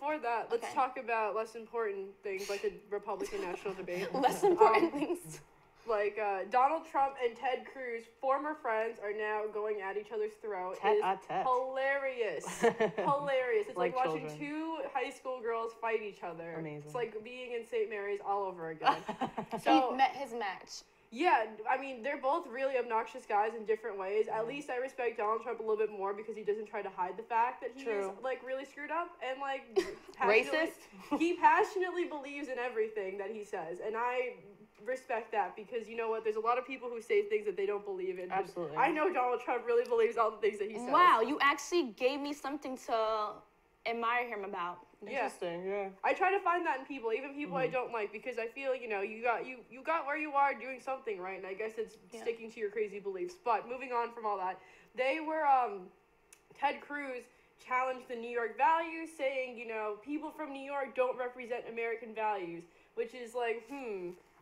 before that, let's talk about less important things like the Republican national debate. Less important things. Like Donald Trump and Ted Cruz, former friends, are now going at each other's throat. It is hilarious. Hilarious. It's like watching two high school girls fight each other. Amazing. It's like being in St. Mary's all over again. So he met his match. Yeah, I mean, they're both really obnoxious guys in different ways. At least I respect Donald Trump a little bit more because he doesn't try to hide the fact that he is, like, really screwed up and, like, racist. He passionately believes in everything that he says, and I respect that because, you know what, there's a lot of people who say things that they don't believe in. Absolutely. I know Donald Trump really believes all the things that he says. Wow, you actually gave me something to admire him about. Interesting, yeah. I try to find that in people, even people I don't like, because I feel, you know, you got where you are doing something right, and I guess it's sticking to your crazy beliefs. But moving on from all that, they were, Ted Cruz challenged the New York values, saying, you know, people from New York don't represent American values, which is like,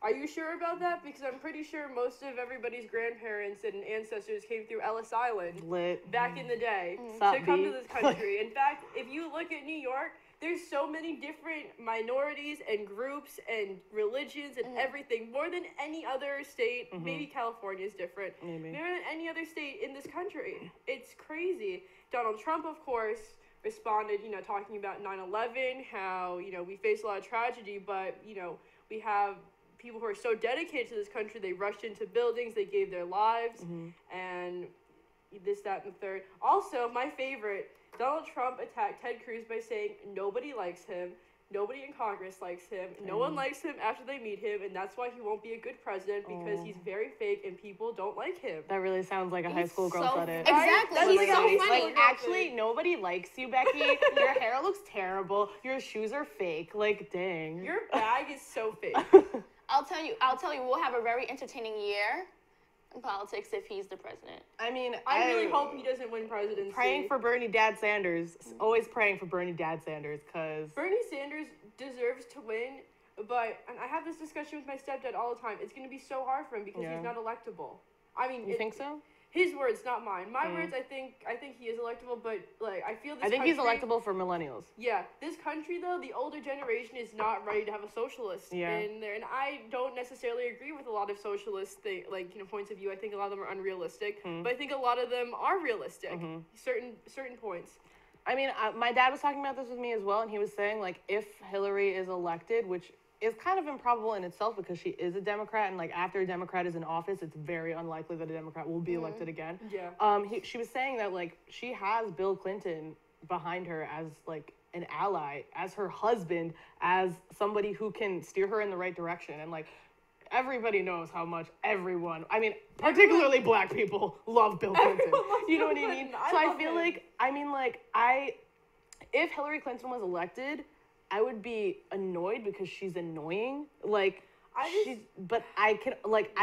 are you sure about that? Because I'm pretty sure most of everybody's grandparents and ancestors came through Ellis Island back in the day to come to this country. In fact, if you look at New York, there's so many different minorities and groups and religions and everything, more than any other state. Maybe California is different. More than any other state in this country. It's crazy. Donald Trump, of course, responded, you know, talking about 9/11, how, you know, we face a lot of tragedy, but, you know, we have people who are so dedicated to this country, they rushed into buildings, they gave their lives, and this, that, and the third. Also, my favorite, Donald Trump attacked Ted Cruz by saying nobody likes him, nobody in Congress likes him, no one likes him after they meet him, and that's why he won't be a good president, because he's very fake and people don't like him. That really sounds like a high school girl said it. Exactly. He's so funny. Like, actually, nobody likes you, Becky. Your hair looks terrible. Your shoes are fake. Like, dang. Your bag is so fake. I'll tell you, we'll have a very entertaining year in politics if he's the president. I mean, I really hope he doesn't win presidency. Praying for Bernie Dad Sanders. Always praying for Bernie Dad Sanders, because Bernie Sanders deserves to win, but, and I have this discussion with my stepdad all the time, it's going to be so hard for him because he's not electable. I mean, you think so? His words, not mine. My words, I think he is electable, but, like, I feel this he's electable for millennials. Yeah. This country, though, the older generation is not ready to have a socialist in there, and I don't necessarily agree with a lot of socialist points of view. I think a lot of them are unrealistic, but I think a lot of them are realistic. Certain points. I mean, my dad was talking about this with me as well, and he was saying, like, if Hillary is elected, which is kind of improbable in itself because she is a Democrat, and, like, after a Democrat is in office, it's very unlikely that a Democrat will be elected again. Yeah. She was saying that, like, she has Bill Clinton behind her as, like, an ally, as her husband, as somebody who can steer her in the right direction, and, like, everybody knows how much everyone, I mean, particularly black people, love Bill Clinton. You know what I mean? So I feel like, if Hillary Clinton was elected, I would be annoyed because she's annoying. Like, I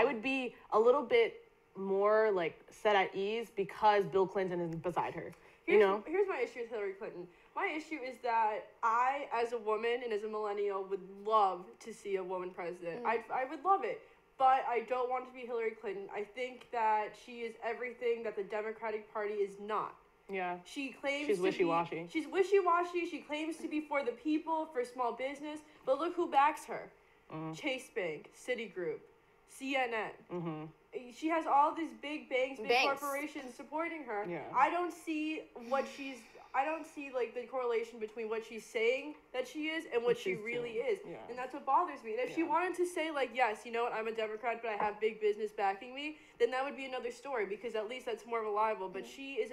would be a little bit more, like, set at ease because Bill Clinton is beside her. Here's my issue with Hillary Clinton. My issue is that I, as a woman and as a millennial, would love to see a woman president. I would love it. But I don't want to be Hillary Clinton. I think that she is everything that the Democratic Party is not. Yeah. She claims she's wishy-washy. She's wishy-washy. She claims to be for the people, for small business. But look who backs her. Chase Bank, Citigroup, CNN. She has all these big banks, corporations supporting her. Yeah. I don't see like the correlation between what she's saying that she is and what she really is. Yeah. And that's what bothers me. And if she wanted to say, like, yes, you know what, I'm a Democrat, but I have big business backing me, then that would be another story, because at least that's more reliable. But she is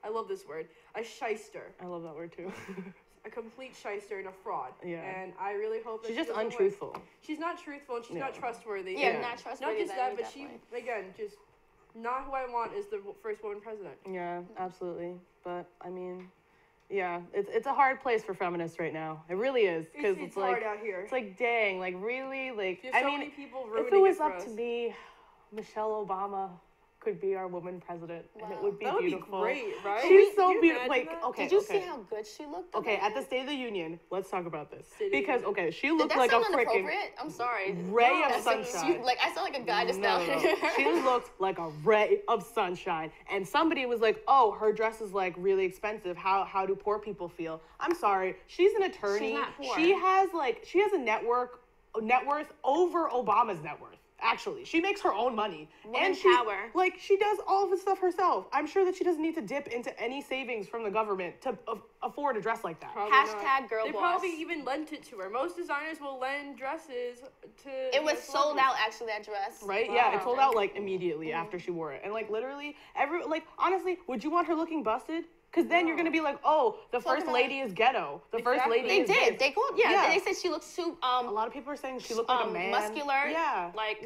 I love this word, a shyster. I love that word too. A complete shyster and a fraud. Yeah. And I really hope that she's just untruthful. She's not truthful, and she's not trustworthy. Yeah, not trustworthy. Not just that, but she, again, just not who I want as the first woman president. Yeah, absolutely. But, I mean, yeah, it's a hard place for feminists right now. It really is, because it's like hard out here. It's like, dang, like, really, like, many people ruining if it was up to me, Michelle Obama could be our woman president, and it Wow. would be That would beautiful. be great, right? She's so Can you beautiful. imagine Like, that? okay, Did you okay. see how good she looked? Okay, at the State of the Union, let's talk about this. State of the Because, Union. okay, she Did looked that like a sound freaking inappropriate? I'm sorry. ray of That sounds- sunshine. Like, I sound like a guy just down No. here. She looked like a ray of sunshine. And somebody was like, oh, her dress is like really expensive. How do poor people feel? I'm sorry. She's an attorney. She's not poor. She has a net worth over Obama's net worth. Actually, she makes her own money. Woman she, power. Like, she does all of the stuff herself. I'm sure that she doesn't need to dip into any savings from the government to afford a dress like that. Probably Hashtag not. girl They boss. probably even lent it to her. Most designers will lend dresses to. It was sold out, actually, that dress. Right? Yeah, it sold out like immediately after she wore it. And like literally honestly, would you want her looking busted? Because then you're gonna be like, oh, the first lady is ghetto. The first Exactly. lady They is did. this. They called. Yeah. They said she looked too. A lot of people are saying she looked like a man. muscular. Yeah. Like,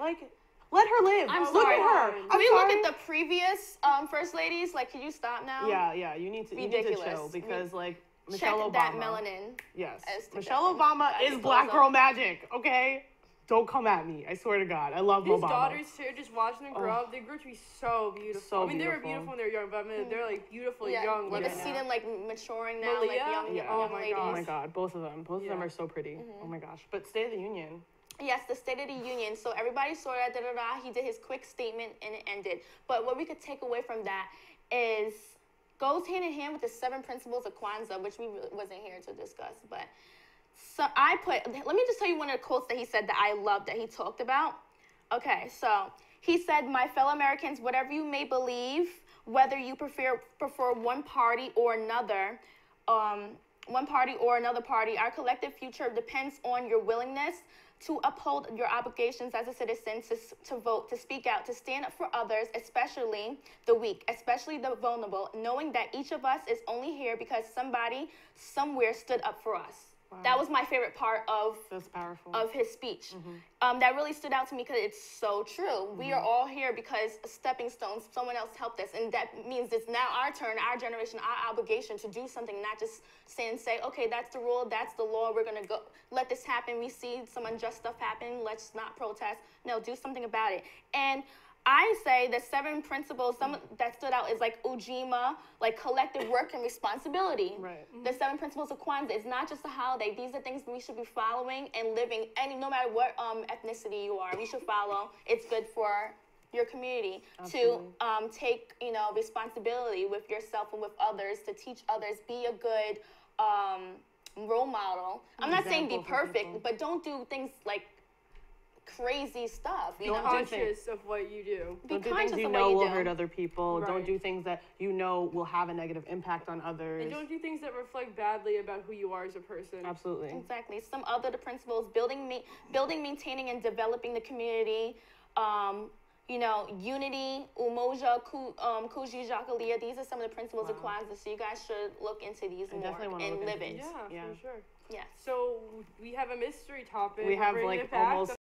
let her live. I'm Look sorry. at her. Can Can we sorry. look at the previous first ladies? Like, can you stop now? Yeah, you need to Ridiculous. chill because like Check Michelle Obama. that melanin. Yes. as to Michelle Jasmine. Obama That's is the black close-up. girl magic, okay? Don't come at me. I swear to God. I love These Obama. daughters too, just watching them grow up, they grew to be so beautiful. So I mean, they were beautiful. beautiful when they were young, but I mean, they're like beautiful Yeah, young you women can now. see them like maturing now, Malia? like young, Yeah. Oh young my ladies. Oh gosh. my God, both of them Yeah. are so pretty. Oh my gosh. But State of the Union. Yes, the State of the Union. So everybody saw that, He did his quick statement and it ended. But what we could take away from that is goes hand in hand with the 7 principles of Kwanzaa, which we wasn't here to discuss. But so let me just tell you one of the quotes that he said that I loved that he talked about. Okay, so he said, my fellow Americans, whatever you may believe, whether you prefer one party or another, party, our collective future depends on your willingness to uphold your obligations as a citizen, to vote, to speak out, to stand up for others, especially the weak, especially the vulnerable, knowing that each of us is only here because somebody somewhere stood up for us. Wow. That was my favorite part of That's powerful. his speech. That really stood out to me because it's so true. We are all here because stepping stones, someone else helped us. And that means it's now our turn, our generation, our obligation to do something, not just say, okay, that's the rule, that's the law, we're going to go let this happen. We see some unjust stuff happen, let's not protest. No, do something about it. And I say the 7 principles, some that stood out is like Ujima, like collective work and responsibility. Right. The 7 principles of Kwanzaa. It's not just a holiday. These are things we should be following and living. No matter what ethnicity you are, we should follow. It's good for your community. Absolutely. To take responsibility with yourself and with others, to teach others, be a good role model. I'm not saying be Example for perfect, people. but don't do things like crazy stuff. You Be know, conscious of what you do. Don't do conscious things you of what know you will do. hurt other people. Don't Right. do things that you know will have a negative impact on others. And don't do things that reflect badly about who you are as a person. Absolutely. Exactly. Some other the principles: building, maintaining, and developing the community. Unity, umoja, kuji, jakalia. These are some of the principles of Kwanzaa. So you guys should look into these more definitely wanna and look live into it. these. Yeah, Yeah. for sure. Yes. So we have a mystery topic. We We're have bringing like it back. almost